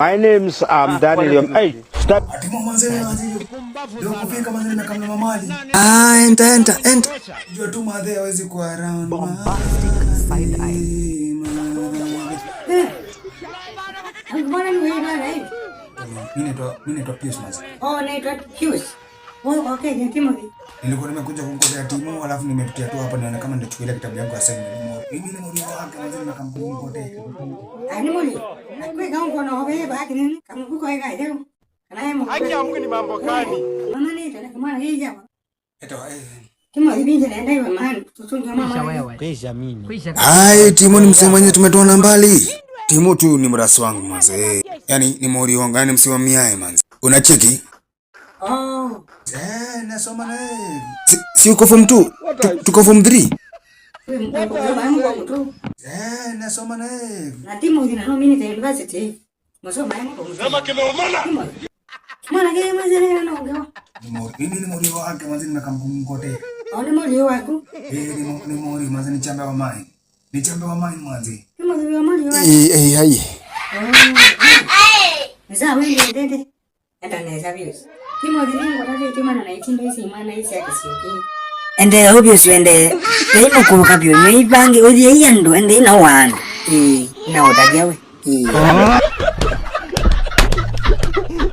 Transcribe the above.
My name's Daniel. Hey, stop. Enter. Jua tu madhe hawezi kuwa around. Bombastic side eye. Mbona ni wewe bwana hivi? Mimi naitwa Pius Mas. Oh, naitwa Pius. Oh, okay, ni Timothy. Nilikuwa nimekuja kumkodea timu alafu nimepitia tu hapa naona kama nitachukulia kitabu yangu assignment. Mimi ni mmoja wake mwanzo na kampuni kote. Ani moli. Akwe kama uko na wewe baki nini? Kama uko higa leo. Kana yeye Haki ya Mungu ni mambo gani? Mama ni tena kama hii hapa. Eto Timothy binti anaenda hiyo mahali. Tutunge mama. Kisha mimi. Ai, timu ni msemo wenyewe tumetoana mbali. Timu tu ni mrasi wangu manze. Yaani ni mori wangu, yani msimamiaye manze. Unacheki? Oh. Nasoma na yeye. Si uko form 2? Tuko form 3? Nasoma na yeye. Na Timothy na mimi ni university. Masoma yangu. Kama kimeumana. Mwana gani mzee anaongea? Mimi ni mori wake manze na kampuni kote. Ole moli wako. Ni mori manze ni chamba wa mai. Ni chamba wa mai manze. Timothy wa moli wako. Hai. Sasa wewe ndende. Enda naweza views. Timothy ni ngora vitu maana na itindo isi maana isi akisioki. Ende obviously ende ndio kuruka bio. Ni bangi odi yando ende na wana. Na odajawe.